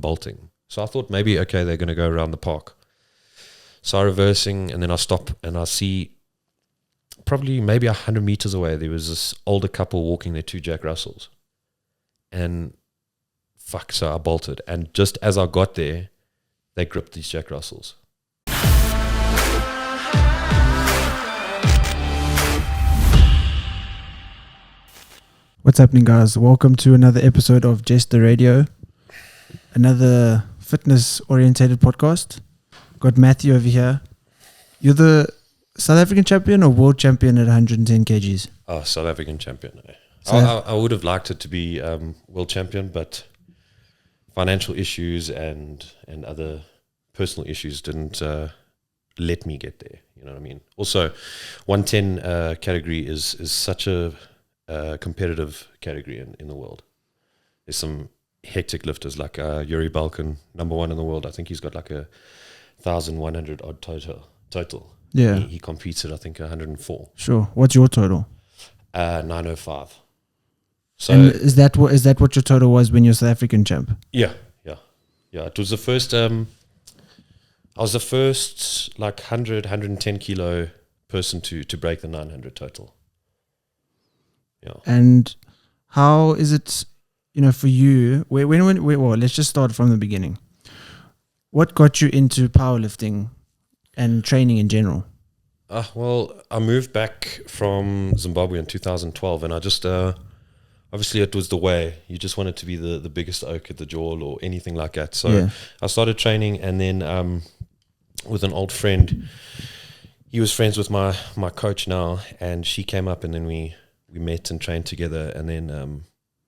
bolting. So I thought maybe, okay, they're going to go around the park. So I'm reversing, and then I stop, and I see probably maybe 100 meters away, there was this older couple walking their 2 Jack Russells. And so I bolted. And just as I got there, they gripped these Jack Russells. What's happening, guys? Welcome to another episode of Just the Radio, another fitness-orientated podcast. Got Matthew over here. You're the South African champion or world champion at 110 kgs? Oh, South African champion. I would have liked it to be world champion, but financial issues and other personal issues didn't let me get there. You know what I mean? Also, 110 category is such a competitive category in the world. There's some hectic lifters like Yuri Balkan, number 1 in the world. I think he's got like 1,100 odd total. Yeah. He competes at, I think, 104. Sure. What's your total? 905. So, and is that what your total was when you're South African champ? Yeah. It was the first. I was the first like 110 kilo person to break the 900 total. Yeah. And how is it, for you? Well, let's just start from the beginning. What got you into powerlifting and training in general? Well, I moved back from Zimbabwe in 2012, and I just obviously it was the way. You just wanted to be the biggest oak at the jaw or anything like that. So yeah. I started training, and then with an old friend, he was friends with my coach now, and she came up, and then we met and trained together, and then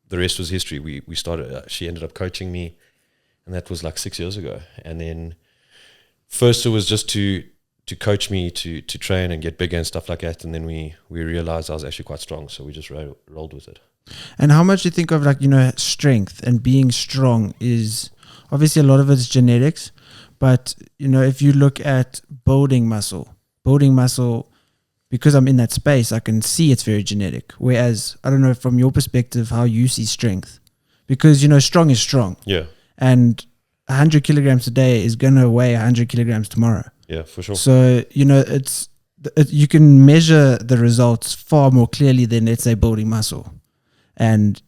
the rest was history. We started. She ended up coaching me, and that was like 6 years ago. And then first it was just to coach me to train and get bigger and stuff like that. And then we realized I was actually quite strong, so we just rolled with it. And how much do you think of strength and being strong is obviously a lot of it is genetics, but if you look at building muscle, because I'm in that space, I can see it's very genetic. Whereas I don't know from your perspective how you see strength, because strong is strong. Yeah. And 100 kilograms today is gonna weigh 100 kilograms tomorrow. Yeah, for sure. So you can measure the results far more clearly than, let's say, building muscle, and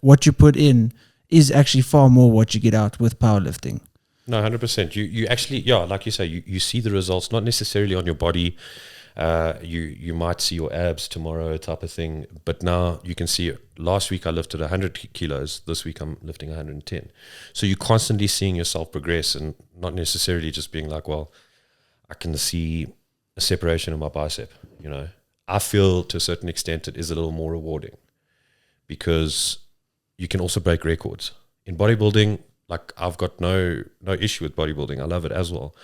what you put in is actually far more what you get out with powerlifting. No, 100%. You actually, like you say, you see the results, not necessarily on your body. You might see your abs tomorrow type of thing, but now you can see last week I lifted 100 kilos. This week I'm lifting 110. So you're constantly seeing yourself progress, and not necessarily just being like, well, I can see a separation in my bicep. I feel to a certain extent it is a little more rewarding because you can also break records in bodybuilding. Like, I've got no issue with bodybuilding. I love it as well.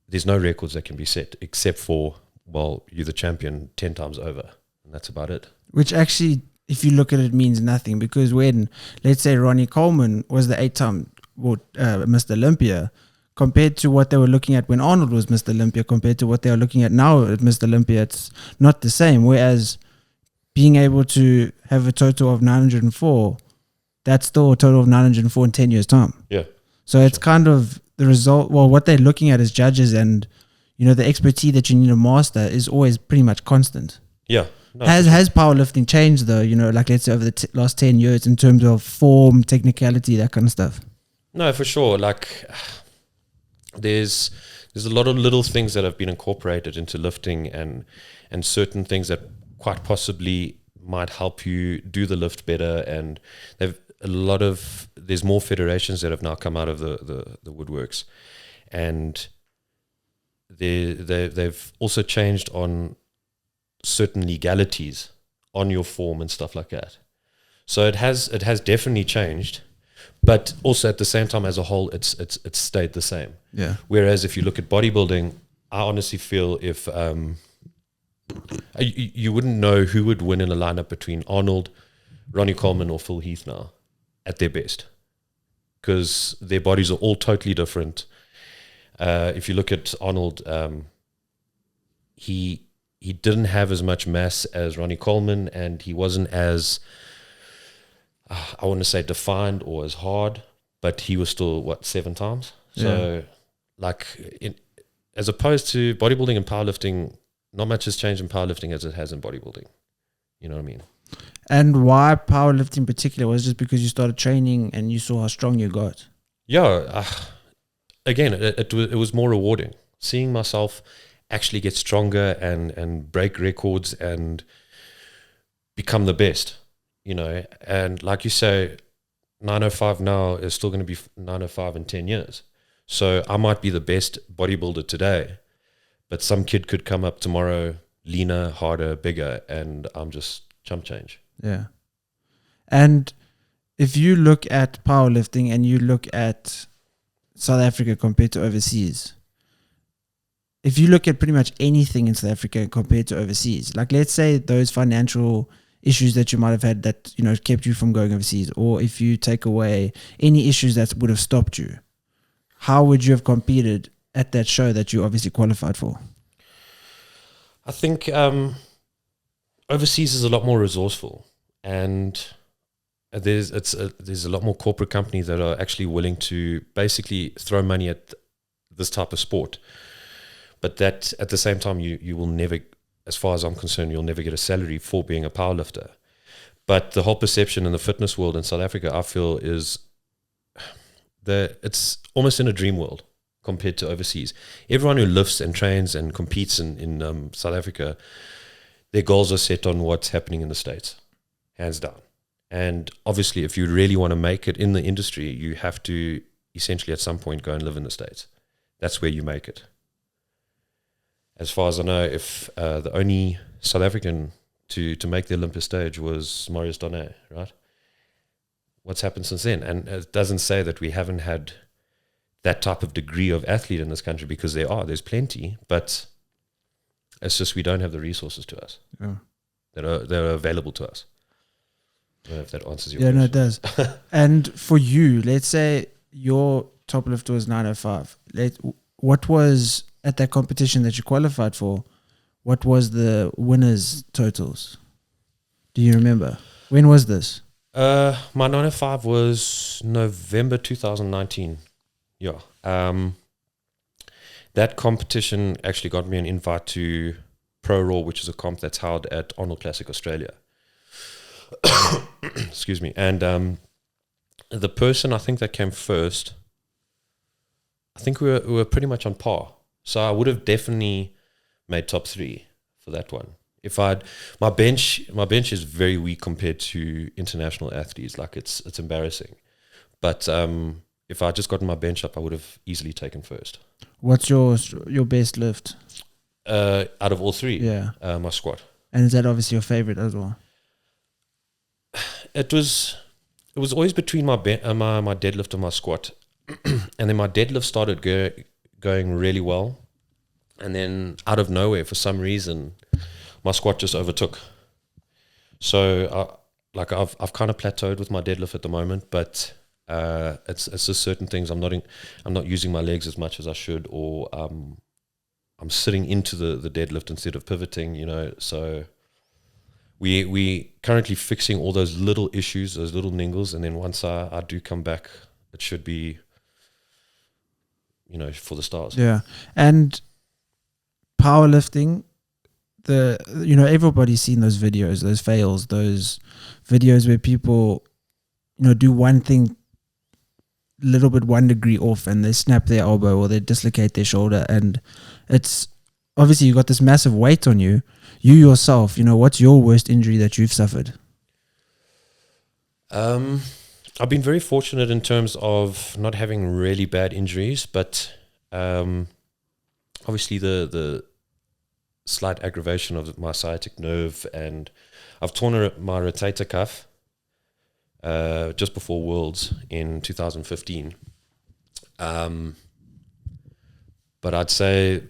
There's no records that can be set except for, well, you're the champion 10 times over, and that's about it. Which actually, if you look at it, means nothing, because when, let's say, Ronnie Coleman was the 8-time Mr. Olympia, compared to what they were looking at when Arnold was Mr. Olympia, compared to what they are looking at now at Mr. Olympia, it's not the same. Whereas being able to have a total of 904, that's still a total of 904 in 10 years' time. Yeah. So it's kind of the result. Well, what they're looking at as judges, and the expertise that you need to master is always pretty much constant. Yeah. No, has powerlifting changed though? Like let's say over the last 10 years in terms of form, technicality, that kind of stuff. No, for sure. Like there's a lot of little things that have been incorporated into lifting, and certain things that quite possibly might help you do the lift better. And there's more federations that have now come out of the woodworks, and they've also changed on certain legalities on your form and stuff like that. So it has definitely changed, but also at the same time as a whole, it's stayed the same. Yeah. Whereas if you look at bodybuilding, I honestly feel if you wouldn't know who would win in a lineup between Arnold, Ronnie Coleman, or Phil Heath now at their best, because their bodies are all totally different. If you look at Arnold, he didn't have as much mass as Ronnie Coleman, and he wasn't as I want to say defined or as hard, but he was still, 7 times? So, as opposed to bodybuilding and powerlifting, not much has changed in powerlifting as it has in bodybuilding. You know what I mean? And why powerlifting in particular? Was it just because you started training and you saw how strong you got? Yeah. Again, it was more rewarding. Seeing myself actually get stronger and break records and become the best, And like you say, 905 now is still going to be 905 in 10 years. So I might be the best bodybuilder today, but some kid could come up tomorrow, leaner, harder, bigger, and I'm just chump change. Yeah. And if you look at powerlifting and you look at South Africa compared to overseas, if you look at pretty much anything in South Africa compared to overseas, like let's say those financial issues that you might have had that, kept you from going overseas, or if you take away any issues that would have stopped you, how would you have competed at that show that you obviously qualified for? I think overseas is a lot more resourceful, and there's a lot more corporate companies that are actually willing to basically throw money at this type of sport. But that at the same time, you will never, as far as I'm concerned, you'll never get a salary for being a powerlifter. But the whole perception in the fitness world in South Africa, I feel, is it's almost in a dream world compared to overseas. Everyone who lifts and trains and competes in South Africa, their goals are set on what's happening in the States, hands down. And obviously, if you really want to make it in the industry, you have to essentially at some point go and live in the States. That's where you make it. As far as I know, if the only South African to make the Olympia stage was Marius Donnet, right? What's happened since then? And it doesn't say that we haven't had that type of degree of athlete in this country, because there's plenty, but it's just we don't have the resources to us that are available to us. I don't know if that answers your question. Yeah, no, it does. And for you, let's say your top lift was 905. What was, at that competition that you qualified for, what was the winners' totals? Do you remember? When was this? My 905 was November 2019. Yeah. That competition actually got me an invite to Pro Raw, which is a comp that's held at Arnold Classic Australia. Excuse me. And the person I think that came first, I think we were pretty much on par. So I would have definitely made top 3 for that one. If my bench is very weak compared to international athletes. Like it's embarrassing. But if I just gotten my bench up, I would have easily taken first. What's your best lift? Out of all 3, yeah, my squat. And is that obviously your favorite as well? It was always between my deadlift and my squat, and then my deadlift started going really well, and then out of nowhere, for some reason, my squat just overtook. So I've kind of plateaued with my deadlift at the moment, but it's just certain things I'm not using my legs as much as I should, or I'm sitting into the deadlift instead of pivoting, so we currently fixing all those little issues, those little niggles, and then once I do come back, it should be for the stars. Yeah. And powerlifting, everybody's seen those videos, those fails, those videos where people do one thing little bit 1 degree off and they snap their elbow or they dislocate their shoulder, and it's obviously you got this massive weight on you. You yourself, what's your worst injury that you've suffered? I've been very fortunate in terms of not having really bad injuries, but obviously the slight aggravation of my sciatic nerve, and I've torn my rotator cuff just before Worlds in 2015. But I'd say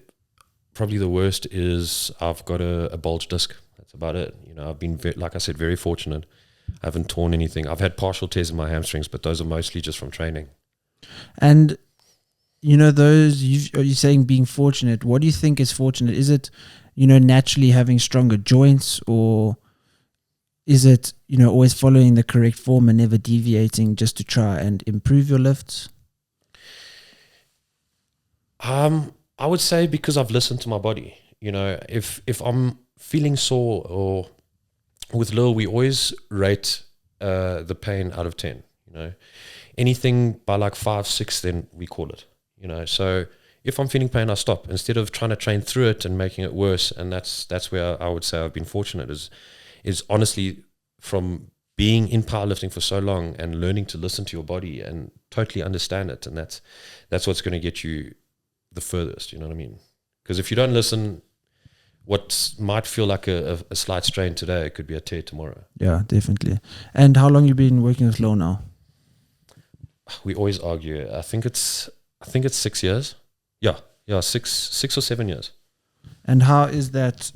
probably the worst is I've got a bulge disc. That's about it. I've been, like I said, very fortunate. I haven't torn anything. I've had partial tears in my hamstrings, but those are mostly just from training. And those you're saying being fortunate. What do you think is fortunate? Is it naturally having stronger joints, or is it, you know, always following the correct form and never deviating just to try and improve your lifts? I would say because I've listened to my body. You know, if I'm feeling sore, or with Lil, we always rate the pain out of 10. You know, anything by like 5, 6, then we call it. You know, so if I'm feeling pain, I stop instead of trying to train through it and making it worse. And that's where I would say I've been fortunate is honestly from being in powerlifting for so long and learning to listen to your body and totally understand it. And that's what's going to get you the furthest. You know what I mean? Because if you don't listen, what might feel like a slight strain today, it could be a tear tomorrow. Yeah, definitely. And how long you been working with Lo now? We always argue. I think it's 6 years. Yeah, 6 or 7 years. And how is that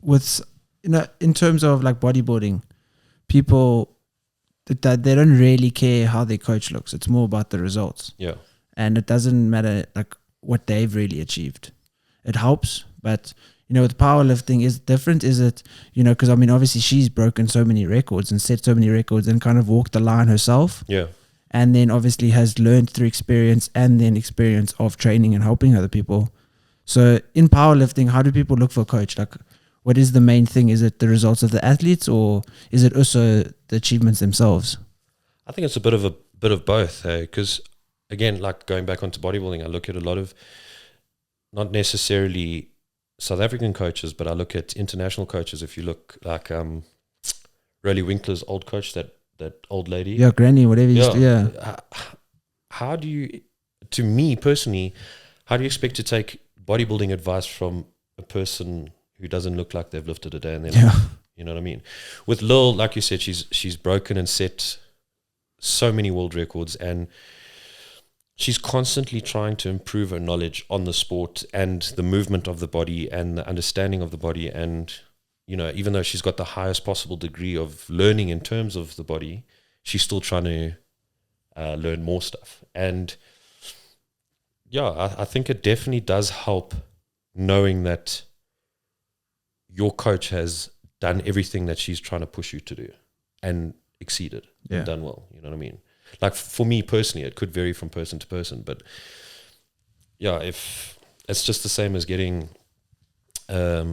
with, you know, in terms of like bodybuilding, people that they don't really care how their coach looks. It's more about the results. Yeah. And it doesn't matter like what they've really achieved. It helps, but you know, with powerlifting is different. Is it, you know, because I mean, obviously she's broken so many records and set so many records and kind of walked the line herself. Yeah. And then obviously has learned through experience and then experience of training and helping other people. So in powerlifting, how do people look for a coach? Like, what is the main thing? Is it the results of the athletes, or is it also the achievements themselves? I think it's a bit of both. Because again, like going back onto bodybuilding, I look at a lot of not necessarily South African coaches, but I look at international coaches. If you look like Riley Winkler's old coach, that old lady. Yeah, Granny, whatever you used to, yeah. How do you, to me personally, how do you expect to take bodybuilding advice from a person who doesn't look like they've lifted a day in their life? You know what I mean? With Lil, like you said, she's broken and set so many world records, and she's constantly trying to improve her knowledge on the sport and the movement of the body and the understanding of the body. And, you know, even though she's got the highest possible degree of learning in terms of the body, she's still trying to learn more stuff. And yeah, I think it definitely does help knowing that your coach has done everything that she's trying to push you to do and exceeded and done well. You know what I mean? Like for me personally, it could vary from person to person, but yeah, if it's just the same as getting a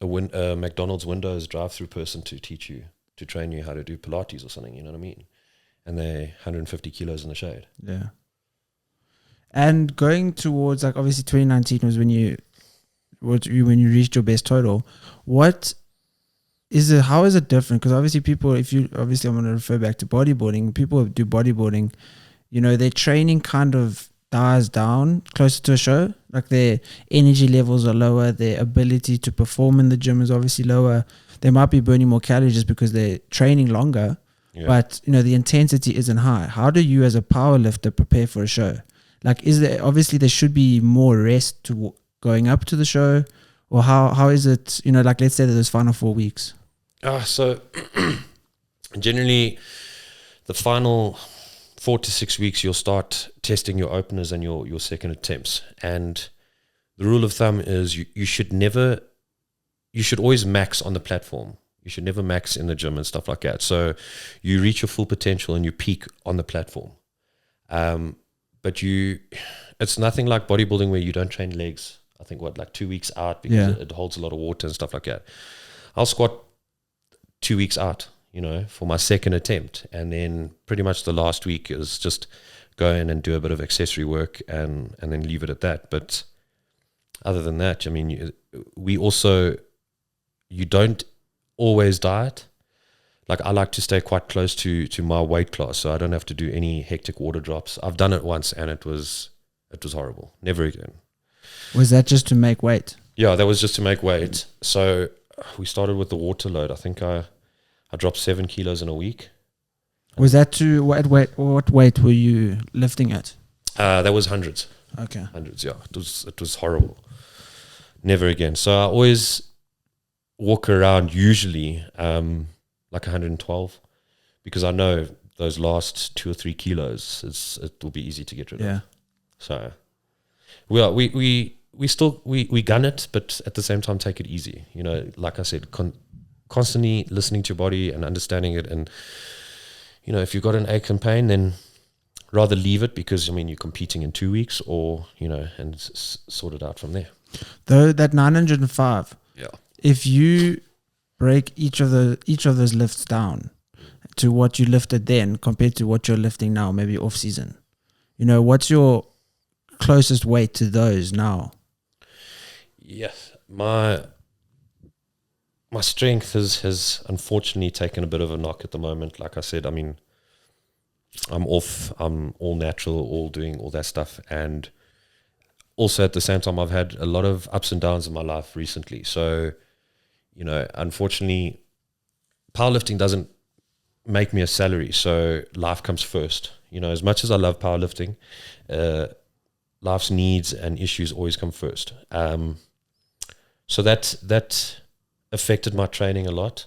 McDonald's Windows drive-through person to teach you, to train you how to do Pilates or something, you know what I mean? And they're 150 kilos in the shade. Yeah. And going towards, like, obviously 2019 was when you reached your best total. What is it? How is it different? Because obviously people, I'm going to refer back to bodybuilding. People who do bodybuilding, you know, their training kind of dies down closer to a show. Like their energy levels are lower. Their ability to perform in the gym is obviously lower. They might be burning more calories just because they're training longer. Yeah. But, you know, the intensity isn't high. How do you as a powerlifter prepare for a show? Like, there should be more rest to going up to the show, or how is it, you know, like let's say that those final 4 weeks? So generally the final 4 to 6 weeks, you'll start testing your openers and your second attempts. And the rule of thumb is you should always max on the platform. You should never max in the gym and stuff like that. So you reach your full potential and you peak on the platform. But it's nothing like bodybuilding where you don't train legs. I think like 2 weeks out because it holds a lot of water and stuff like that. I'll squat 2 weeks out, you know, for my second attempt. And then pretty much the last week is just go in and do a bit of accessory work and then leave it at that. But other than that, I mean, you don't always diet. Like I like to stay quite close to my weight class, so I don't have to do any hectic water drops. I've done it once and it was horrible. Never again. Was that just to make weight? Yeah, that was just to make weight. So we started with the water load. I think I dropped 7 kilos in a week. Was that to what weight were you lifting at? That was hundreds. Okay. Hundreds, yeah. It was horrible. Never again. So I always walk around usually like 112, because I know those last 2 or 3 kilos it will be easy to get rid of. So we gun it, but at the same time take it easy. You know, like I said, constantly listening to your body and understanding it. And, you know, if you've got an ache and pain, then rather leave it, because, I mean, you're competing in 2 weeks, or, you know, and sort it out from there. Though that 905, Yeah. if you break each of those lifts down to what you lifted then compared to what you're lifting now, maybe off season, you know, what's your closest weight to those now? Yes, my strength has unfortunately taken a bit of a knock at the moment. Like I said, I mean, I'm all natural, all doing all that stuff, and also at the same time, I've had a lot of ups and downs in my life recently. So, you know, unfortunately, powerlifting doesn't make me a salary, so life comes first. You know, as much as I love powerlifting, life's needs and issues always come first. So that affected my training a lot,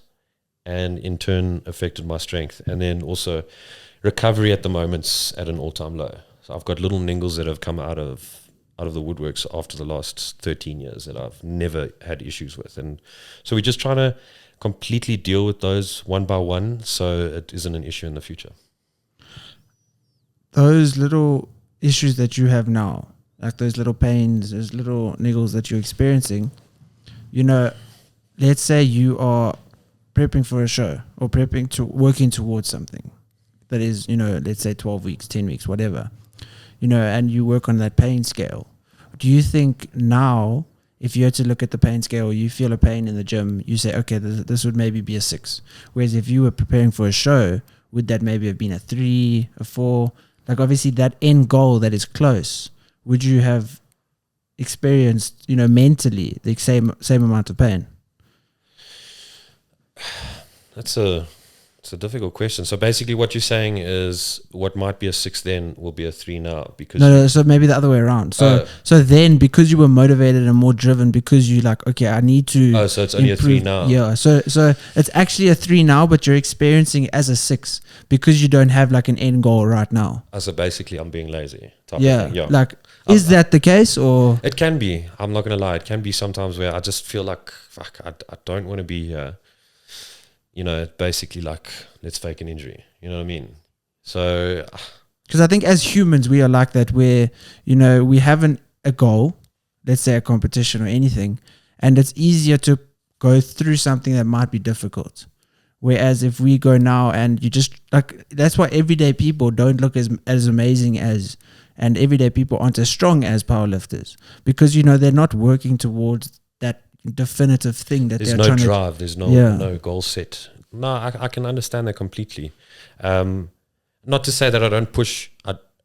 and in turn affected my strength. And then also recovery at the moment's at an all-time low. So I've got little ningles that have come out of the woodworks after the last 13 years that I've never had issues with. And so we're just trying to completely deal with those one by one, so it isn't an issue in the future. Those little issues that you have now, like those little pains, those little niggles that you're experiencing, you know, let's say you are prepping for a show or working towards something that is, you know, let's say 12 weeks, 10 weeks, whatever, you know, and you work on that pain scale. Do you think now, if you had to look at the pain scale, you feel a pain in the gym, you say, okay, this would maybe be a 6. Whereas if you were preparing for a show, would that maybe have been a 3, a 4? Like, obviously that end goal that is close, would you have experienced, you know, mentally the same amount of pain? It's a difficult question. So basically what you're saying is what might be a 6 then will be a 3 now, because no, so maybe the other way around. So then, because you were motivated and more driven, because you like, okay, I need to so it's only a 3 now. Yeah, so it's actually a 3 now, but you're experiencing it as a 6 because you don't have like an end goal right now. So basically I'm being lazy type yeah of thing. Yeah, like, is that the case? Or it can be, I'm not gonna lie, it can be sometimes where I just feel like, fuck, I don't want to be here. You know, basically like, let's fake an injury. You know what I mean? So, because I think as humans, we are like that, where, you know, we have a goal, let's say a competition or anything, and it's easier to go through something that might be difficult. Whereas if we go now and you just, like, that's why everyday people don't look as amazing as, and everyday people aren't as strong as powerlifters, because, you know, they're not working towards that definitive thing that there's they're no trying drive, there's no goal set. No, I can understand that completely. Not to say that I don't push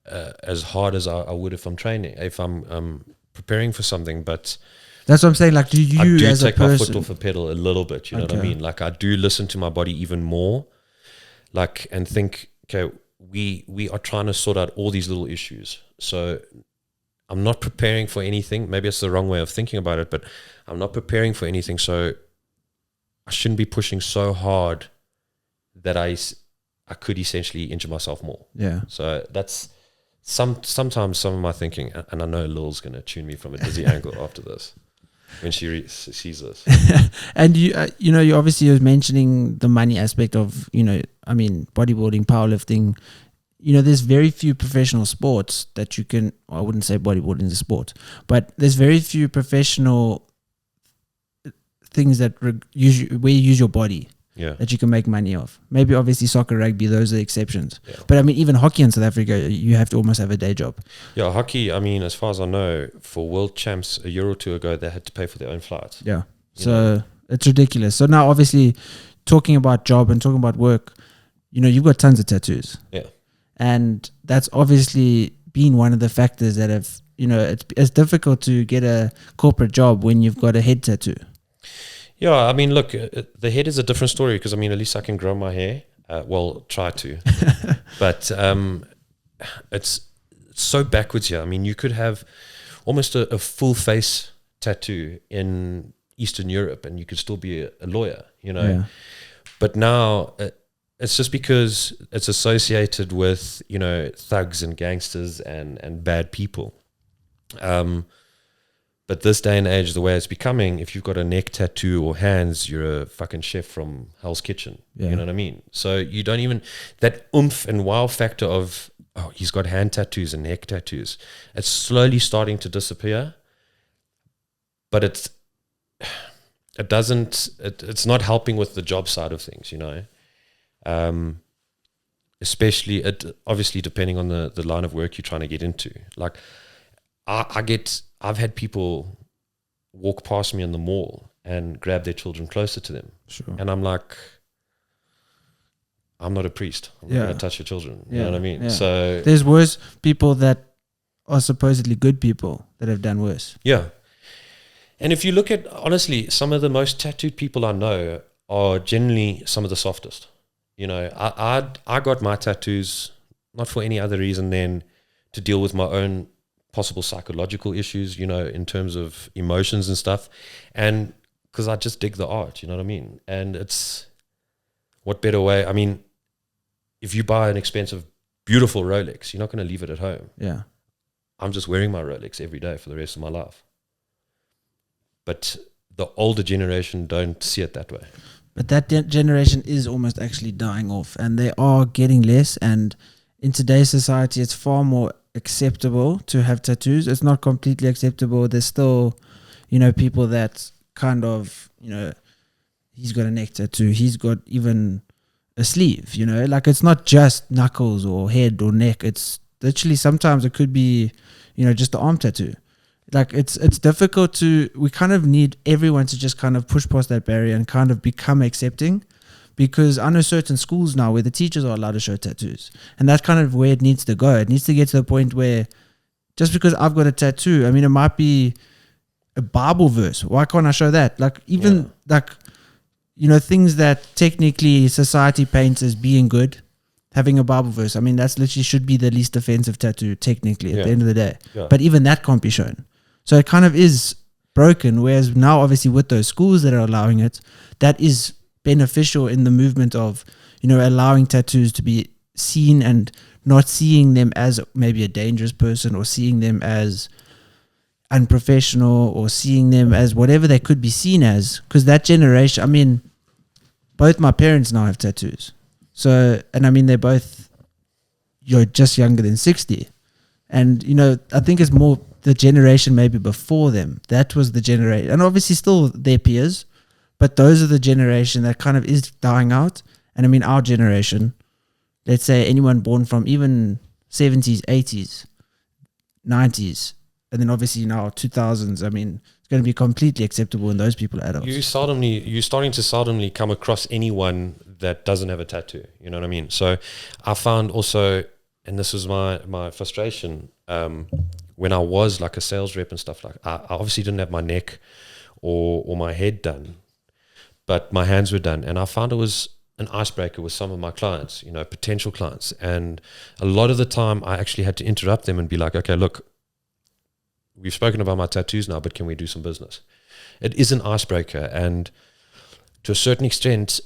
as hard as I would if I'm training, if I'm preparing for something, but that's what I'm saying. Like, do you I do as take a person, my foot off the pedal a little bit, you know what I mean? Like, I do listen to my body even more, like, and think, okay, we are trying to sort out all these little issues. So I'm not preparing for anything. Maybe it's the wrong way of thinking about it, but I'm not preparing for anything. So I shouldn't be pushing so hard that I could essentially injure myself more. Yeah. So that's sometimes some of my thinking, and I know Lil's going to tune me from a dizzy angle after this when she sees this. And you know, you obviously was mentioning the money aspect of, you know, I mean, bodybuilding, powerlifting. You know, there's very few professional sports that you can, well, I wouldn't say bodybuilding is a sport, but there's very few professional things that where you use your body that you can make money off. Maybe obviously soccer, rugby, those are the exceptions. Yeah. But I mean, even hockey in South Africa, you have to almost have a day job. Yeah, hockey, I mean, as far as I know, for world champs a year or two ago, they had to pay for their own flights. Yeah. So it's ridiculous. So now obviously talking about job and talking about work, you know, you've got tons of tattoos. Yeah. And that's obviously been one of the factors that have, you know, it's difficult to get a corporate job when you've got a head tattoo. Yeah, I mean, look, the head is a different story because, I mean, at least I can grow my hair. Well, try to. But it's so backwards here. I mean, you could have almost a full face tattoo in Eastern Europe and you could still be a lawyer, you know. Yeah. But now it's just because it's associated with, you know, thugs and gangsters and bad people. But this day and age, the way it's becoming, if you've got a neck tattoo or hands, you're a fucking chef from Hell's Kitchen. Yeah. You know what I mean? So you don't even, that oomph and wow factor of, oh, he's got hand tattoos and neck tattoos. It's slowly starting to disappear, but it's not helping with the job side of things, you know? Especially obviously depending on the line of work you're trying to get into. Like I've had people walk past me in the mall and grab their children closer to them. Sure. And I'm like, I'm not a priest. I'm not going to touch your children. You know what I mean? Yeah. So there's worse people that are supposedly good people that have done worse. Yeah. And if you look at, honestly, some of the most tattooed people I know are generally some of the softest. You know, I got my tattoos not for any other reason than to deal with my own possible psychological issues, you know, in terms of emotions and stuff. And because I just dig the art, you know what I mean? And it's, what better way? I mean, if you buy an expensive, beautiful Rolex, you're not going to leave it at home. Yeah. I'm just wearing my Rolex every day for the rest of my life. But the older generation don't see it that way. But that generation is almost actually dying off, and they are getting less. And in today's society, it's far more acceptable to have tattoos. It's not completely acceptable. There's still, you know, people that kind of, you know, he's got a neck tattoo. He's got even a sleeve, you know, like it's not just knuckles or head or neck. It's literally, sometimes it could be, you know, just the arm tattoo. Like it's difficult to, we kind of need everyone to just kind of push past that barrier and kind of become accepting, because I know certain schools now where the teachers are allowed to show tattoos, and that's kind of where it needs to go. It needs to get to the point where just because I've got a tattoo, I mean, it might be a Bible verse. Why can't I show that? Like even like, you know, things that technically society paints as being good, having a Bible verse, I mean, that's literally should be the least offensive tattoo technically at the end of the day. Yeah. But even that can't be shown. So it kind of is broken, whereas now obviously with those schools that are allowing it, that is beneficial in the movement of, you know, allowing tattoos to be seen and not seeing them as maybe a dangerous person or seeing them as unprofessional or seeing them as whatever they could be seen as. Because that generation, I mean, both my parents now have tattoos. So, and I mean, they're both, you're just younger than 60. And, you know, I think it's more the generation maybe before them. That was the generation. And obviously still their peers, but those are the generation that kind of is dying out. And I mean, our generation, let's say anyone born from even 70s, 80s, 90s, and then obviously now 2000s, I mean, it's going to be completely acceptable when those people are adults. You're starting to seldomly come across anyone that doesn't have a tattoo. You know what I mean? So I found also, and this was my frustration, when I was like a sales rep and stuff, like I obviously didn't have my neck or my head done, but my hands were done. And I found it was an icebreaker with some of my clients, you know, potential clients. And a lot of the time I actually had to interrupt them and be like, okay, look, we've spoken about my tattoos now, but can we do some business? It is an icebreaker. And to a certain extent,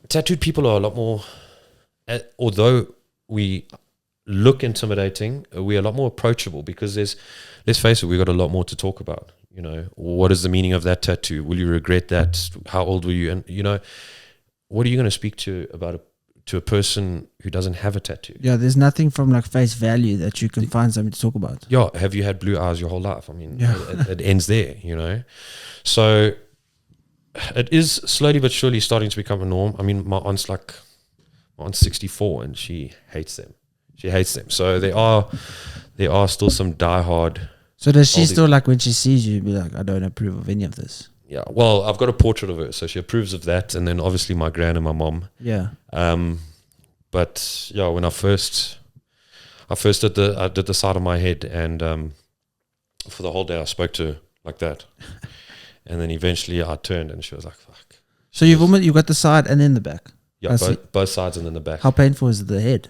tattooed people are a lot more, although we look intimidating, we're a lot more approachable, because let's face it, we've got a lot more to talk about. You know, what is the meaning of that tattoo? Will you regret that? How old were you? And, you know, what are you going to speak to a person who doesn't have a tattoo? Yeah, there's nothing from like face value that you can find something to talk about. Yeah, have you had blue eyes your whole life? I mean, it ends there, you know. So it is slowly but surely starting to become a norm. I mean, my aunt's 64 and she hates them. So there are still some diehard. So does she still, like, when she sees you, be like, I don't approve of any of this? Yeah, well, I've got a portrait of her, so she approves of that, and then obviously my gran and my mom. Yeah. But yeah, when I first did the side of my head, and for the whole day I spoke to her like that, and then eventually I turned and she was like, "Fuck." So you got the side and then the back. Yeah, both sides and then the back. How painful is the head?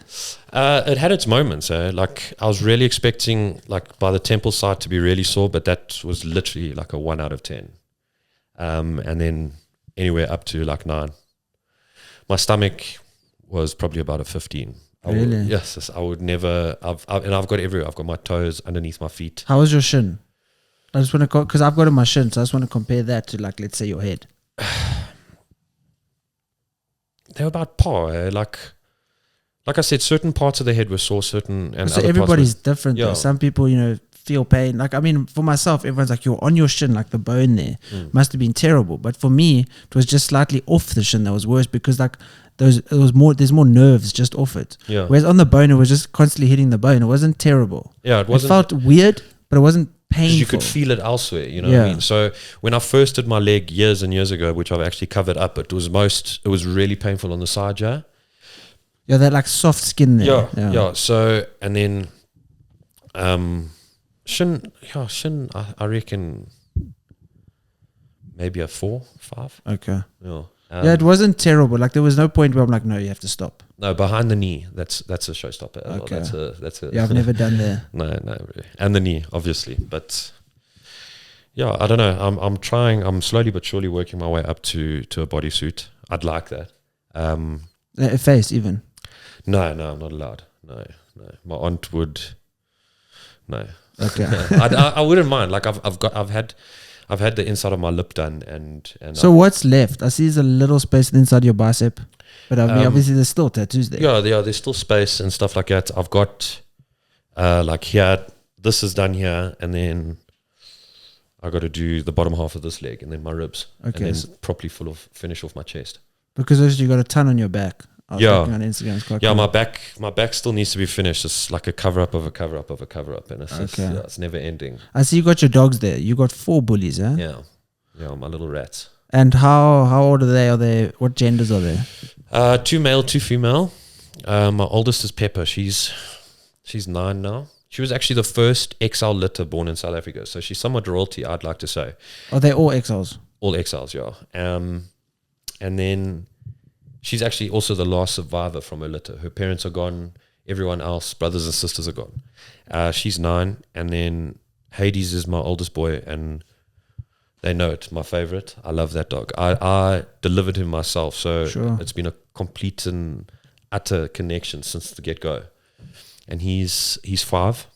It had its moments. Like I was really expecting, like by the temple side, to be really sore, but that was literally like a 1 out of 10. And then anywhere up to like 9. My stomach was probably about a 15. Really? Yes, I would never. And I've got everywhere. I've got my toes underneath my feet. How was your shin? I just want to, because I've got in my shin, so I just want to compare that to, like, let's say your head. They're about par. Like I said, certain parts of the head were sore, certain and So other everybody's parts different. yeah. Though. Some people, feel pain. Like, I mean, for myself, everyone's like, you're on your shin, like the bone there must have been terrible. But for me, it was just slightly off the shin that was worse, because like there's more nerves just off it. Yeah. Whereas on the bone, it was just constantly hitting the bone. It wasn't terrible. Yeah, it wasn't. It felt weird, but it wasn't painful. You could feel it elsewhere, you know what I mean? So when I first did my leg years and years ago, which I've actually covered up, it was really painful on the side, yeah. Yeah, that like soft skin there. Yeah. So, and then shin, I reckon maybe a 4, 5. Okay. Yeah. Yeah, it wasn't terrible. Like there was no point where I'm like, no, you have to stop. No, behind the knee, that's a showstopper. Okay. That's a Yeah, I've never done that. No, really. And the knee, obviously, but yeah, I don't know. I'm slowly but surely working my way up to a bodysuit. I'd like that. A face even. No, I'm not allowed. No. My aunt would. No. Okay. I wouldn't mind. Like I've had the inside of my lip done and so what's left? I see there's a little space inside your bicep, but I mean, obviously there's still tattoos there. Yeah, there's still space and stuff like that. I've got like here, this is done here, and then I got to do the bottom half of this leg, and then my ribs, Okay. and then properly finish off my chest. Because obviously you got a ton on your back. I was looking on Instagram. It's quite yeah. cool. My back still needs to be finished. It's like a cover up of a cover up of a cover up, and it's just, Okay. it's never ending. I see you got your dogs there. You got 4 bullies, huh? Yeah, my little rats. And how old are they? Are they, what genders are they? 2 male, 2 female. My oldest is Pepper. She's 9 now. She was actually the first XL litter born in South Africa, so she's somewhat royalty, I'd like to say. Are they all XLs? All XLs, yeah. And then she's actually also the last survivor from her litter. Her parents are gone. Everyone else, brothers and sisters, are gone. She's 9, and then Hades is my oldest boy, and they know it. My favorite. I love that dog. I delivered him myself, so It's been a complete and utter connection since the get-go. And he's 5.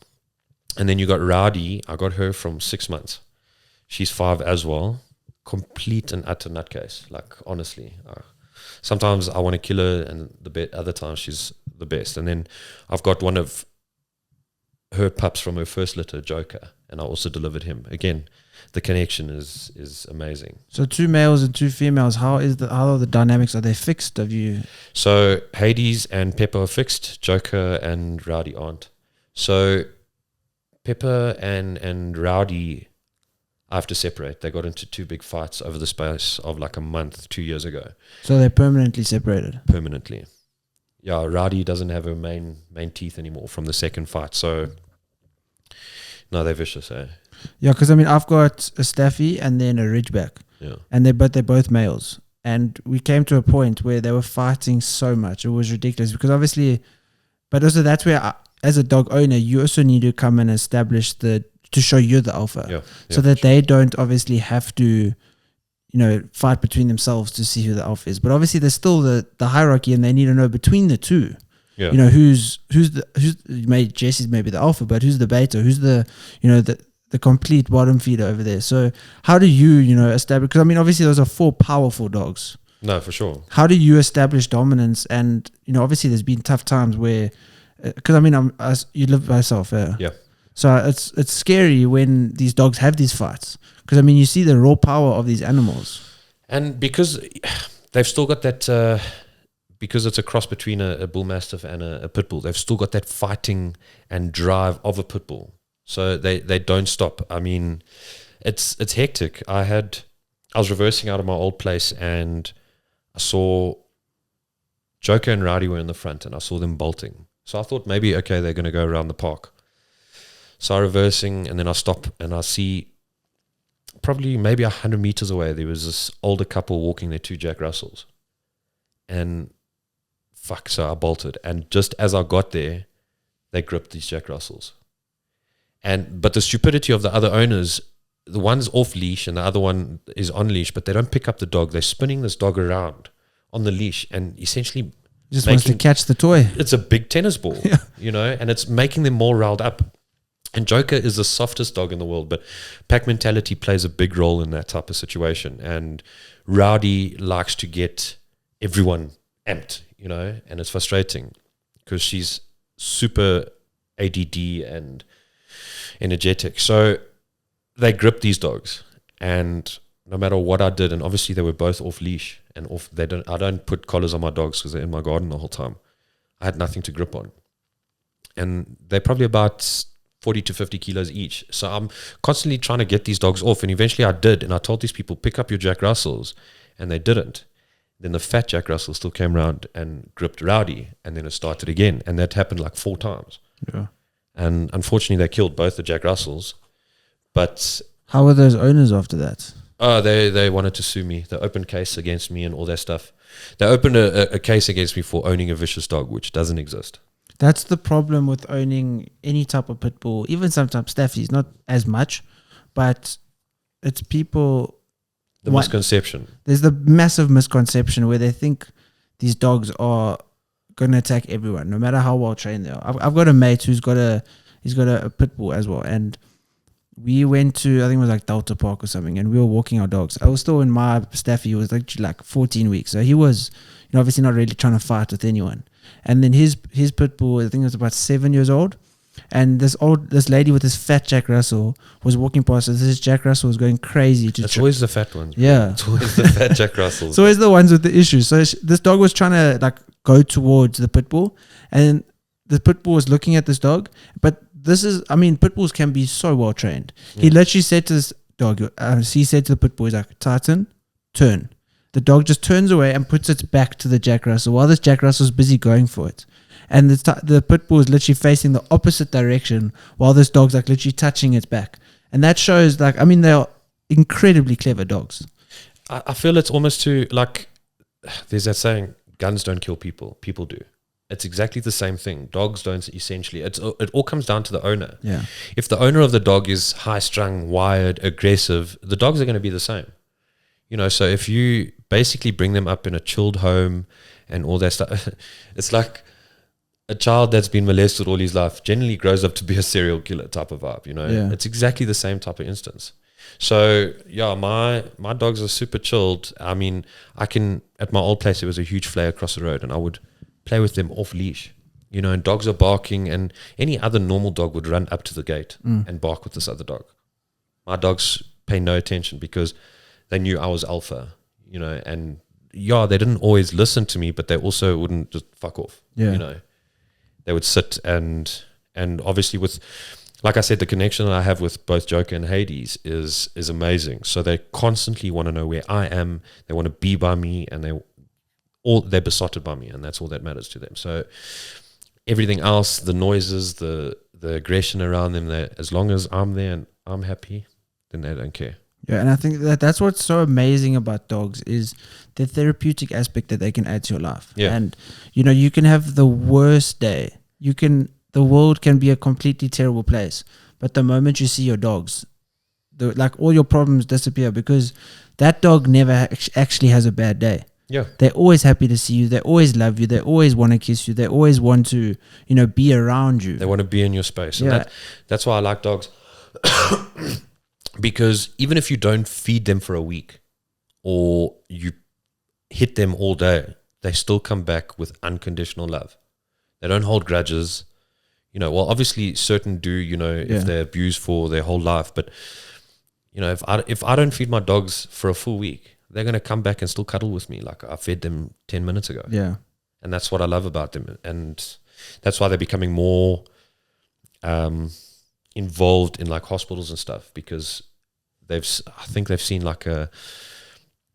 And then you got Rowdy. I got her from 6 months. She's 5 as well. Complete and utter nutcase. Like, honestly. Sometimes I want to kill her, and other times she's the best. And then I've got one of her pups from her first litter, Joker, and I also delivered him. Again, the connection is amazing. So 2 males and 2 females. How are the dynamics? Are they fixed? So Hades and Pepper are fixed. Joker and Rowdy aren't. So Pepper and Rowdy, I have to separate. They got into 2 big fights over the space of like a month, 2 years ago. So they're permanently separated? Permanently. Yeah, Rowdy doesn't have her main teeth anymore from the second fight. So, no, they're vicious, eh? Yeah, because I mean, I've got a Staffy and then a Ridgeback. Yeah. And they're both males. And we came to a point where they were fighting so much. It was ridiculous because obviously, but also that's where, as a dog owner, you also need to come and establish to show you're the alpha. So that they don't obviously have to, fight between themselves to see who the alpha is. But obviously there's still the hierarchy, and they need to know between the two. Yeah. Who's Jesse's maybe the alpha, but who's the beta? Who's the complete bottom feeder over there? So how do you, establish? Because I mean, obviously those are 4 powerful dogs. No, for sure. How do you establish dominance? And obviously there's been tough times where, because I mean, you live by yourself. Yeah. So it's scary when these dogs have these fights, because I mean you see the raw power of these animals, and because they've still got that, because it's a cross between a bull mastiff and a pit bull, they've still got that fighting and drive of a pit bull. So they don't stop. I mean, it's hectic. I was reversing out of my old place, and I saw Joker and Rowdy were in the front, and I saw them bolting. So I thought maybe, okay, they're going to go around the park. So I'm reversing, and then I stop, and I see probably maybe 100 meters away, there was this older couple walking their 2 Jack Russells. And so I bolted. And just as I got there, they gripped these Jack Russells. But the stupidity of the other owners, the one's off leash and the other one is on leash, but they don't pick up the dog. They're spinning this dog around on the leash and essentially just wants to catch the toy. It's a big tennis ball, and it's making them more riled up. And Joker is the softest dog in the world, but pack mentality plays a big role in that type of situation. And Rowdy likes to get everyone amped, you know, and it's frustrating because she's super ADD and energetic. So they grip these dogs, and no matter what I did, and obviously they were both off leash and off. I don't put collars on my dogs because they're in my garden the whole time. I had nothing to grip on, and they're probably about 40 to 50 kilos each. So I'm constantly trying to get these dogs off. And eventually I did. And I told these people, pick up your Jack Russells. And they didn't. Then the fat Jack Russell still came around and gripped Rowdy. And then it started again. And that happened like 4 times. Yeah. And unfortunately, they killed both the Jack Russells. But how were those owners after that? They wanted to sue me. They opened case against me and all that stuff. They opened a case against me for owning a vicious dog, which doesn't exist. That's the problem with owning any type of pit bull, even sometimes staffies, not as much, but it's people. The misconception. There's the massive misconception where they think these dogs are going to attack everyone, no matter how well trained they are. I've got a mate who's got a pit bull as well, and we went to, I think it was like Delta Park or something, and we were walking our dogs. I was still in my staffy. He was like 14 weeks, so he was, you know, obviously not really trying to fight with anyone. And then his pit bull, I think it was about 7 years old. And this lady with this fat Jack Russell was walking past us. This Jack Russell was going crazy. It's always the fat ones. Bro. Yeah. It's always the fat Jack Russells. It's always the ones with the issues. So this dog was trying to like go towards the pit bull. And the pit bull was looking at this dog. But pit bulls can be so well trained. He literally said to this dog, he said to the pit bull, he's like, Titan, turn. The dog just turns away and puts its back to the Jack Russell while this Jack Russell's busy going for it. And the pit bull is literally facing the opposite direction while this dog's like literally touching its back. And that shows they are incredibly clever dogs. I feel it's almost too like, there's that saying, guns don't kill people, people do. It's exactly the same thing. Dogs don't essentially, it all comes down to the owner. Yeah. If the owner of the dog is high-strung, wired, aggressive, the dogs are going to be the same. You know, so if you basically bring them up in a chilled home and all that stuff, it's like a child that's been molested all his life generally grows up to be a serial killer type of vibe, you know. Yeah. It's exactly the same type of instance. So, yeah, my dogs are super chilled. I mean, at my old place, there was a huge flay across the road, and I would play with them off leash, you know, and dogs are barking, and any other normal dog would run up to the gate and bark with this other dog. My dogs pay no attention because they knew I was alpha, you know, and yeah, they didn't always listen to me, but they also wouldn't just fuck off, you know. They would sit and obviously with, like I said, the connection that I have with both Joker and Hades is amazing. So they constantly want to know where I am. They want to be by me, and they're besotted by me, and that's all that matters to them. So everything else, the noises, the aggression around them, as long as I'm there and I'm happy, then they don't care. Yeah, and I think that's what's so amazing about dogs is the therapeutic aspect that they can add to your life. Yeah. And, you know, you can have the worst day. The world can be a completely terrible place. But the moment you see your dogs, all your problems disappear because that dog never actually has a bad day. Yeah. They're always happy to see you. They always love you. They always want to kiss you. They always want to, you know, be around you. They want to be in your space. And that's why I like dogs. Because even if you don't feed them for a week or you hit them all day, they still come back with unconditional love. They don't hold grudges. You know, well, obviously certain do, you know, if they're abused for their whole life. But, you know, if I don't feed my dogs for a full week, they're going to come back and still cuddle with me like I fed them 10 minutes ago. Yeah. And that's what I love about them. And that's why they're becoming more involved in like hospitals and stuff, because I think they've seen like an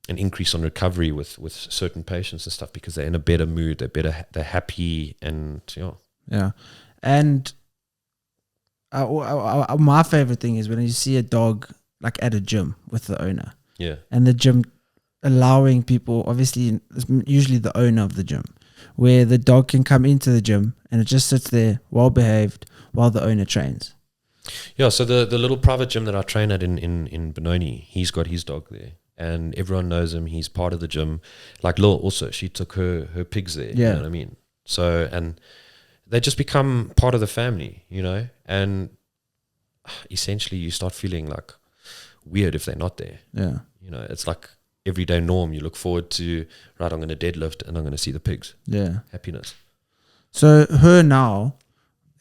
increase on recovery with certain patients and stuff, because they're in a better mood, they're happy, and yeah. And my favorite thing is when you see a dog like at a gym with the owner, and the gym allowing people, obviously it's usually the owner of the gym, where the dog can come into the gym and it just sits there well behaved while the owner trains. Yeah, so the little private gym that I train at in Benoni, he's got his dog there, and everyone knows him. He's part of the gym. Like Lil also, she took her pigs there. You know what I mean? So, and they just become part of the family, you know. And essentially you start feeling like weird if they're not there. Yeah. You know, it's like everyday norm. You look forward to, right, I'm going to deadlift and I'm going to see the pigs. Yeah. Happiness. So her now,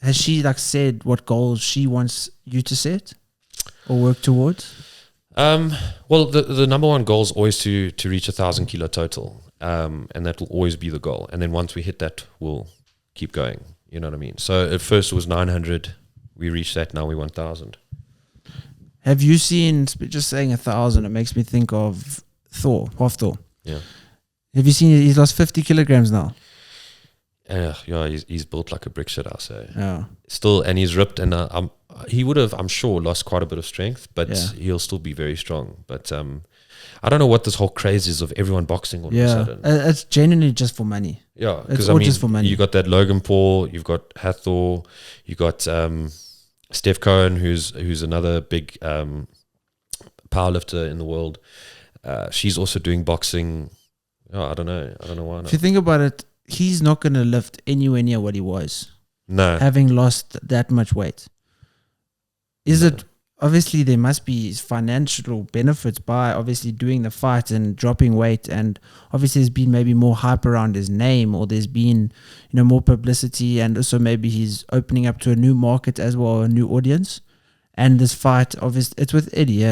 has she like said what goals she wants you to set or work towards? Well, the number one goal is always to reach 1,000 kilo total. And that will always be the goal. And then once we hit that, we'll keep going. You know what I mean? So at first it was 900. We reached that. Now we 1,000. Have you seen, just saying 1,000, it makes me think of Half Thor. Yeah. Have you seen he's lost 50 kilograms now? Yeah, he's built like a brick shit house. Yeah. Still, and he's ripped, and he would have, I'm sure, lost quite a bit of strength, but Yeah. he'll still be very strong. But I don't know what this whole craze is of everyone boxing all of a sudden. It's genuinely just for money. Yeah, It's because all just for money. you got that Logan Paul, you've got Hathor, you got Steph Cohen, who's another big powerlifter in the world. She's also doing boxing. Oh, I don't know why If not. you think about it, he's not going to lift anywhere near what he was, No, having lost that much weight. Is it, obviously there must be financial benefits by obviously doing the fight and dropping weight, and obviously there's been maybe more hype around his name, or there's been, more publicity, and also maybe he's opening up to a new market as well, a new audience. And this fight, obviously it's with Eddie,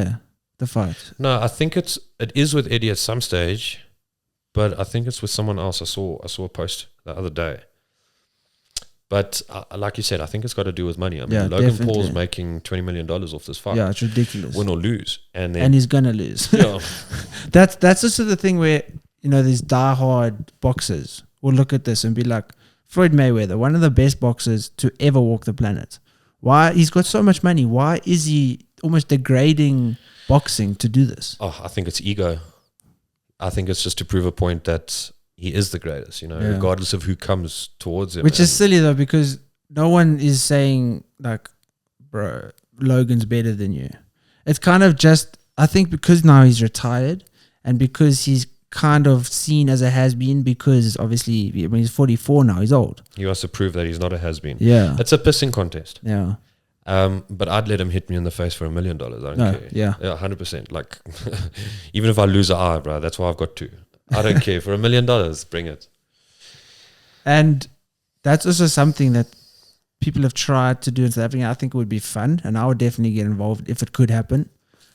the fight. no, I think it is with Eddie at some stage, but I think it's with someone else. I saw a post the other day. But like you said, I think it's got to do with money. I mean, Yeah, Logan definitely. Paul's making $20 million off this fight. Yeah, it's ridiculous. Win or lose. And then, And he's gonna lose. yeah, That's also the thing where, these diehard boxers will look at this and be like, Floyd Mayweather, one of the best boxers to ever walk the planet. Why? He's got so much money. Why is he almost degrading boxing to do this? I think it's ego. I think it's just to prove a point that he is the greatest, regardless of who comes towards him. Which is silly though, because no one is saying like, bro, Logan's better than you. It's kind of just, I think because now he's retired and because he's kind of seen as a has-been, because obviously when he's 44 now, he's old. He wants to prove that he's not a has-been. Yeah. It's a pissing contest. Yeah. But I'd let him hit me in the face for $1 million. I don't care. Yeah. 100%. Like, even if I lose an eye, bro, that's why I've got two. I don't care. For $1 million, bring it. And that's also something that people have tried to do in South Africa. I think it would be fun, and I would definitely get involved if it could happen.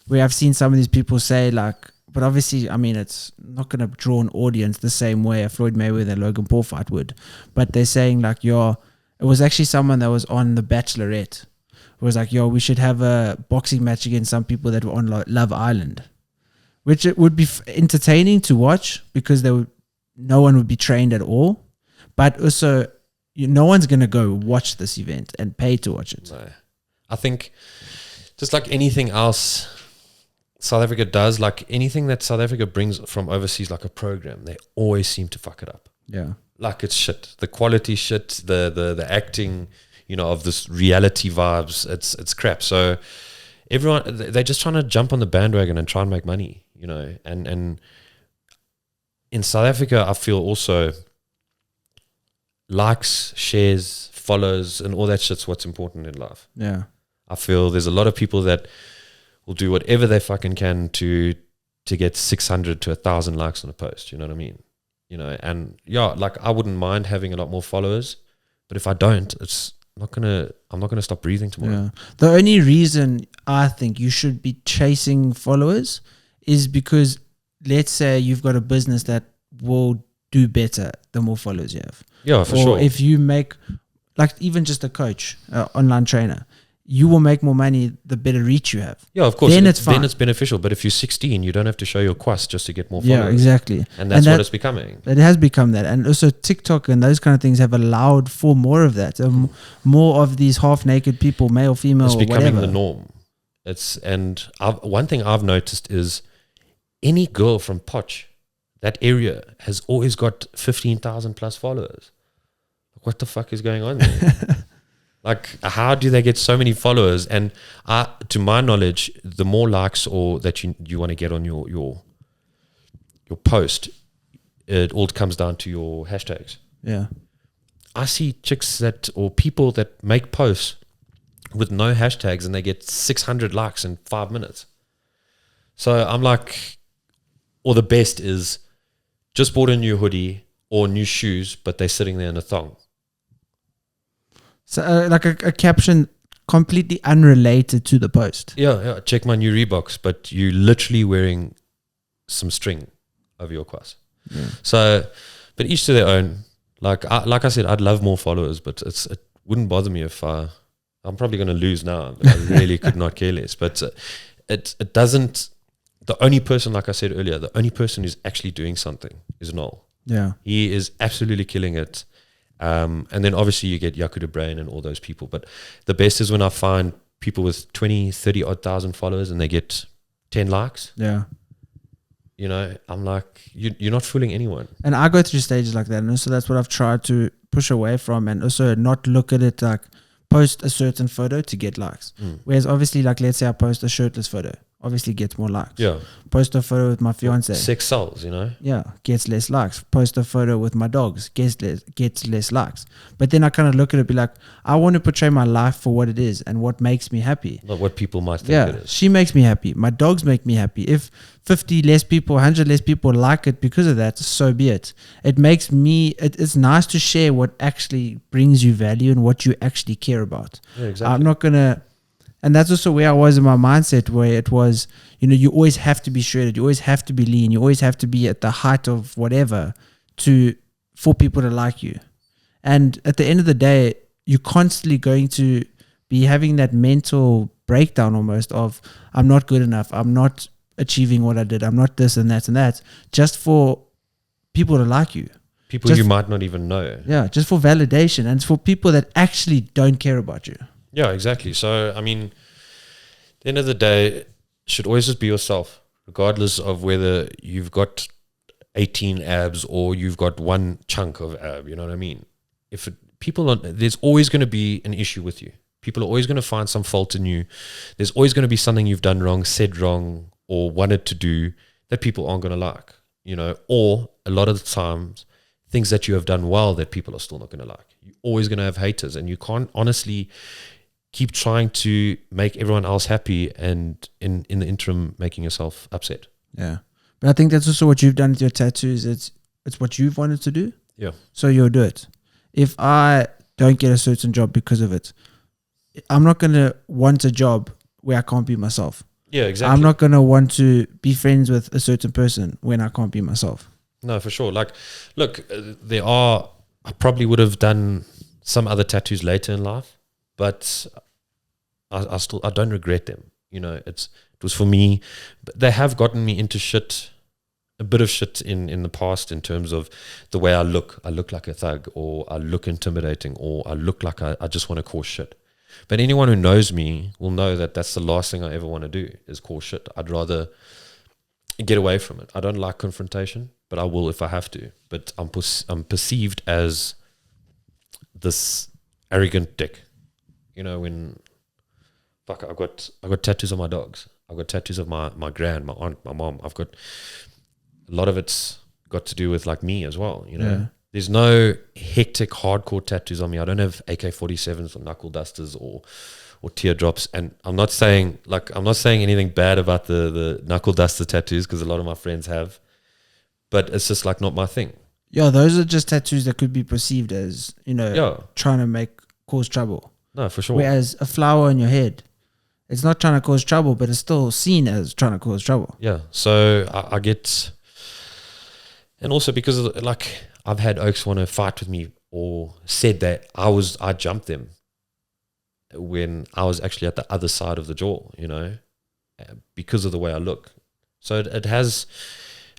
Where I've seen some of these people say like, but obviously, I mean, it's not going to draw an audience the same way a Floyd Mayweather and Logan Paul fight would. But they're saying like, it was actually someone that was on The Bachelorette. It was like, we should have a boxing match against some people that were on Love Island, which it would be entertaining to watch because no one would be trained at all. But also, no one's going to go watch this event and pay to watch it. No. I think just like anything else South Africa does, like anything that South Africa brings from overseas, like a program, they always seem to fuck it up. Yeah. Like it's shit. The quality shit, the acting, of this reality vibes, it's crap. So everyone, they're just trying to jump on the bandwagon and try and make money, and in South Africa, I feel also likes, shares, follows, and all that shit's what's important in life. Yeah. I feel there's a lot of people that will do whatever they fucking can to get 600 to 1,000 likes on a post. You know what I mean? And like I wouldn't mind having a lot more followers, but if I don't, I'm not gonna stop breathing tomorrow. Yeah. The only reason I think you should be chasing followers is because, let's say you've got a business that will do better the more followers you have. Yeah, for or sure. If you make, like even just a coach, online trainer, you will make more money the better reach you have. Yeah, of course. Then it's fine. Then it's beneficial. But if you're 16, you don't have to show your quest just to get more followers. Yeah, exactly. And that's what it's becoming. It has become that. And also TikTok and those kind of things have allowed for more of that. More of these half-naked people, male, female, It's becoming whatever. the norm. One thing I've noticed is any girl from Poch, that area, has always got 15,000 plus followers. What the fuck is going on there? Like, how do they get so many followers? And to my knowledge, the more likes or that you want to get on your post, it all comes down to your hashtags. Yeah. I see chicks or people that make posts with no hashtags and they get 600 likes in 5 minutes. So I'm like, or the best is just bought a new hoodie or new shoes, but they're sitting there in a thong. So like a caption completely unrelated to the post. Yeah, check my new Reeboks, but you literally wearing some string over your quads. Yeah. So, but each to their own. Like I said, I'd love more followers, but it wouldn't bother me if I'm probably going to lose now. But I really could not care less. But it doesn't. The only person, like I said earlier, the only person who's actually doing something is Noel. Yeah. He is absolutely killing it. And then obviously you get Yaku de Brain and all those people. But the best is when I find people with 20, 30 odd thousand followers and they get 10 likes. Yeah. You know, I'm like, you're not fooling anyone. And I go through stages like that. And also that's what I've tried to push away from, and also not look at it like post a certain photo to get likes. Whereas obviously, like, let's say I post a shirtless photo, obviously gets more likes. Yeah. Post a photo with my fiance. Sex sells, you know? Yeah, gets less likes. Post a photo with my dogs, gets less likes. But then I kind of look at it, be like, I want to portray my life for what it is and what makes me happy. Not what people might think it is. She makes me happy. My dogs make me happy. If 50 less people, 100 less people like it because of that, so be it. It makes me, it's nice to share what actually brings you value and what you actually care about. Yeah, exactly. I'm not going to, and that's also where I was in my mindset, where it was, you know, you always have to be shredded, you always have to be lean, you always have to be at the height of whatever for people to like you. And at the end of the day, you're constantly going to be having that mental breakdown almost of, I'm not good enough, I'm not achieving what I did, I'm not this and that, just for people to like you. People just, you might not even know. Yeah, just for validation, and it's for people that actually don't care about you. Yeah, exactly. So, I mean, at the end of the day, it should always just be yourself, regardless of whether you've got 18 abs or you've got one chunk of ab, you know what I mean? There's always going to be an issue with you. People are always going to find some fault in you. There's always going to be something you've done wrong, said wrong, or wanted to do that people aren't going to like, you know, or a lot of the times, things that you have done well that people are still not going to like. You're always going to have haters, and you can't honestly keep trying to make everyone else happy and in the interim making yourself upset. Yeah. But I think that's also what you've done with your tattoos. It's what you've wanted to do. Yeah. So you'll do it. If I don't get a certain job because of it, I'm not going to want a job where I can't be myself. Yeah, exactly. I'm not going to want to be friends with a certain person when I can't be myself. No, for sure. Like, look, I probably would have done some other tattoos later in life, but I don't regret them. You know, it was for me. But they have gotten me into a bit of shit in the past, in terms of the way I look. I look like a thug, or I look intimidating, or I look like I just want to cause shit. But anyone who knows me will know that that's the last thing I ever want to do, is cause shit. I'd rather get away from it. I don't like confrontation, but I will if I have to. But I'm perceived as this arrogant dick. You know, when fuck, I got tattoos of my dogs. I've got tattoos of my gran, my aunt, my mom. I've got a lot of it's got to do with like me as well. You know, there's no hectic hardcore tattoos on me. I don't have AK-47s or knuckle dusters or teardrops. And I'm not saying anything bad about the knuckle duster tattoos, because a lot of my friends have, but it's just like not my thing. Yeah, those are just tattoos that could be perceived as, you know, trying to cause trouble. No, for sure. Whereas a flower on your head, it's not trying to cause trouble, but it's still seen as trying to cause trouble. Yeah. So I get, and also because of, like, I've had Oaks want to fight with me, or said that I jumped them when I was actually at the other side of the jaw, you know, because of the way I look. So it has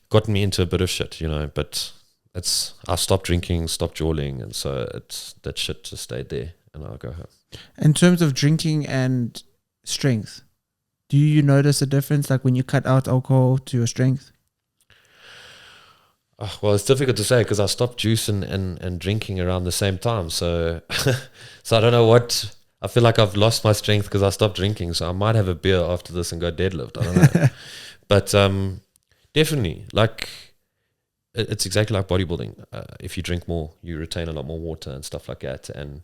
gotten me into a bit of shit, you know, but I stopped drinking, stopped jawling, and so that shit just stayed there, and I'll go home. In terms of drinking and strength, do you notice a difference, like when you cut out alcohol to your strength? Well, it's difficult to say because I stopped juicing and drinking around the same time. So I don't know what. I feel like I've lost my strength because I stopped drinking. So I might have a beer after this and go deadlift. I don't know. But definitely, like, it's exactly like bodybuilding. If you drink more, you retain a lot more water and stuff like that. And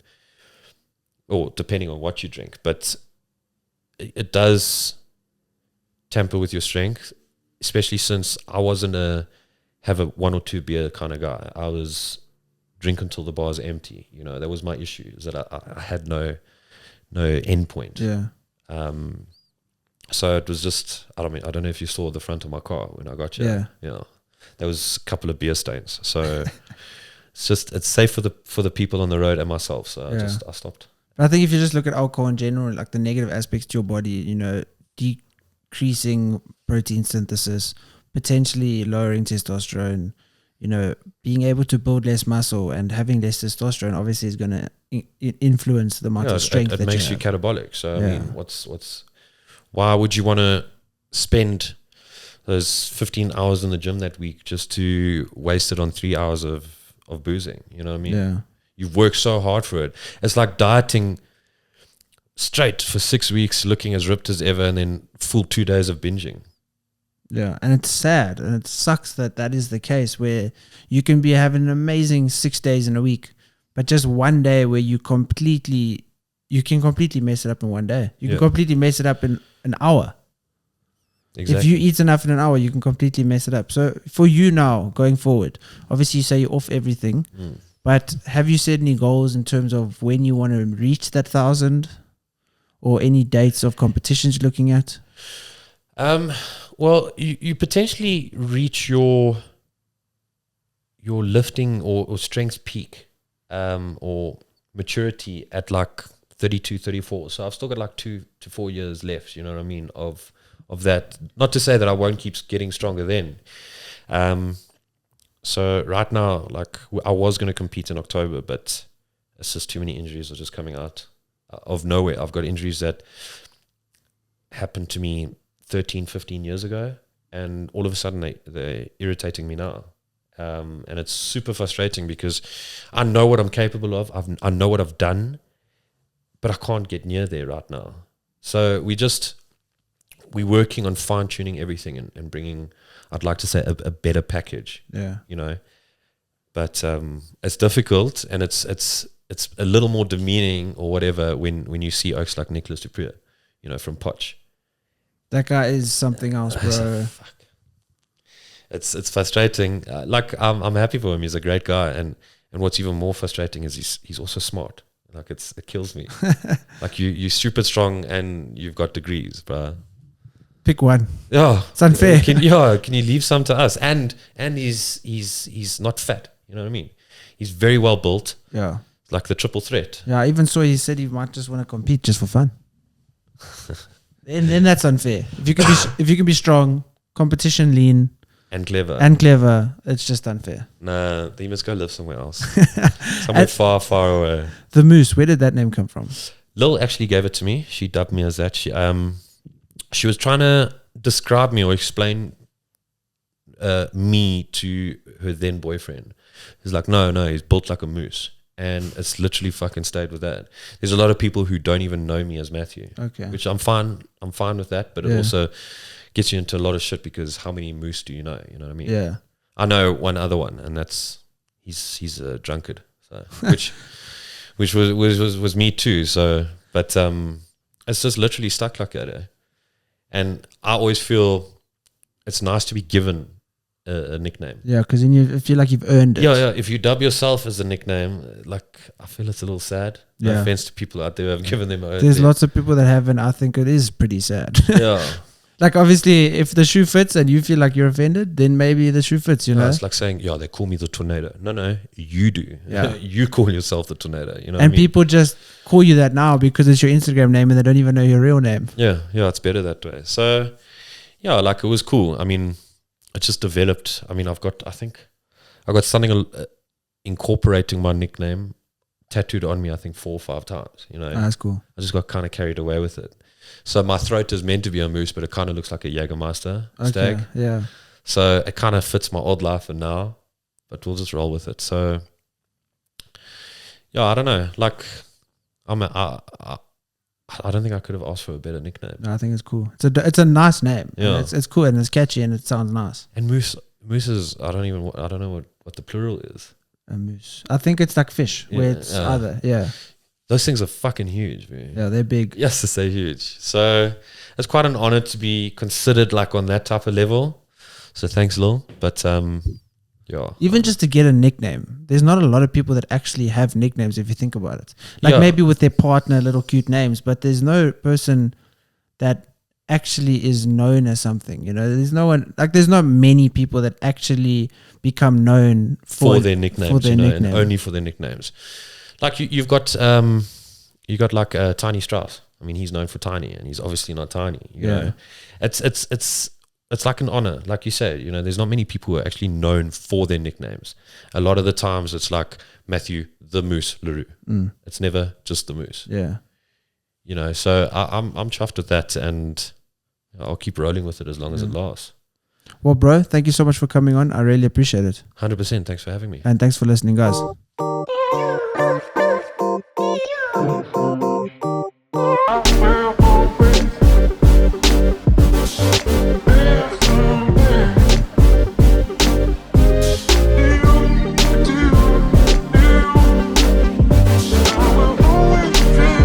or depending on what you drink, but it does tamper with your strength, especially since I wasn't have a 1 or 2 beer kind of guy. I was drink until the bar's empty. You know, that was my issue, is that I had no end point. Yeah. So it was just, I don't know if you saw the front of my car when I got here. Yeah. You know, there was a couple of beer stains. So it's safe for the people on the road and myself. So I stopped. But I think if you just look at alcohol in general, like the negative aspects to your body, you know, decreasing protein synthesis, potentially lowering testosterone, you know, being able to build less muscle and having less testosterone obviously is going to influence the amount of strength it makes you catabolic. So I mean, why would you want to spend those 15 hours in the gym that week just to waste it on 3 hours of boozing? You know what I mean? Yeah. You've worked so hard for it. It's like dieting straight for 6 weeks, looking as ripped as ever, and then full 2 days of binging. Yeah, and it's sad, and it sucks that is the case, where you can be having an amazing 6 days in a week, but just one day where you can completely mess it up in one day. You can completely mess it up in an hour. Exactly. If you eat enough in an hour, you can completely mess it up. So for you now, going forward, obviously you say you're off everything, but have you set any goals in terms of when you want to reach that 1,000, or any dates of competitions you're looking at? Well, you potentially reach your lifting or strength peak, or maturity at like 32, 34. So I've still got like 2 to 4 years left, you know what I mean, of that. Not to say that I won't keep getting stronger then. So right now, like, I was going to compete in October, but it's just too many injuries are just coming out of nowhere. I've got injuries that happened to me 13, 15 years ago, and all of a sudden they're irritating me now. And it's super frustrating because I know what I'm capable of. I know what I've done, but I can't get near there right now. So we're working on fine-tuning everything and bringing, I'd like to say, a better package. Yeah. You know, but it's difficult, and it's a little more demeaning or whatever when you see oaks like Nicholas Dupree, you know, from Poch. That guy is something else, bro. Fuck. It's frustrating. Like, I'm happy for him. He's a great guy, and what's even more frustrating is he's also smart. Like, it kills me. Like, you're super strong and you've got degrees, bro. Pick one. Yeah, it's unfair. Can you leave some to us? And he's not fat. You know what I mean? He's very well built. Yeah, like the triple threat. Yeah, I even saw he said he might just want to compete just for fun. And that's unfair. If you can be strong, competition lean, and clever, it's just unfair. Nah, you must go live somewhere else. Somewhere far, far away. The Moose, where did that name come from? Lil actually gave it to me. She dubbed me as that. She was trying to describe me or explain me to her then boyfriend. He's like, no, he's built like a moose. And it's literally fucking stayed with that. There's a lot of people who don't even know me as Matthew. Okay. Which I'm fine with that, but it also gets you into a lot of shit, because how many moose do you know? You know what I mean? Yeah. I know one other one, and that's he's a drunkard. So which was me too. So but it's just literally stuck like that. And I always feel it's nice to be given a nickname. Yeah, because then you feel like you've earned it. Yeah. If you dub yourself as a nickname, like, I feel it's a little sad. No offense to people out there who have given them own. There's lots of people that haven't. I think it is pretty sad. Yeah. Like, obviously, if the shoe fits and you feel like you're offended, then maybe the shoe fits, you know? It's like saying, they call me the tornado. No, you do. Yeah. You call yourself the tornado. You know. And people just call you that now because it's your Instagram name and they don't even know your real name. Yeah, it's better that way. So, like, it was cool. I mean, it just developed. I mean, I think I got something incorporating my nickname tattooed on me, I think 4 or 5 times, you know. That's cool. I just got kind of carried away with it. So my throat is meant to be a moose, but it kind of looks like a Jägermeister stag. Yeah. So it kind of fits my old life and now, but we'll just roll with it. So, I don't know. Like, I don't think I could have asked for a better nickname. No, I think it's cool. It's a nice name. Yeah. It's cool and it's catchy and it sounds nice. And moose is, I don't know what the plural is. A moose. I think it's like fish, where it's either, Those things are fucking huge, man. Yeah, they're big. Yes, to say huge. So it's quite an honor to be considered like on that type of level. So thanks, Lil. But yeah. Even just to get a nickname, there's not a lot of people that actually have nicknames if you think about it. Like Yeah. maybe with their partner, little cute names, but there's no person that actually is known as something. You know, there's no one, like there's not many people that actually become known for their nicknames, for their and nickname. only for their nicknames. Like you've got like Tiny Strauss. I mean, he's known for Tiny, and he's obviously not tiny. You know, it's like an honor, like you say. You know, there's not many people who are actually known for their nicknames. A lot of the times, it's like Matthew the Moose Leroux. It's never just the Moose. Yeah. You know, so I'm chuffed with that, and I'll keep rolling with it as long as it lasts. Well, bro, thank you so much for coming on. I really appreciate it. 100%. Thanks for having me. And thanks for listening, guys.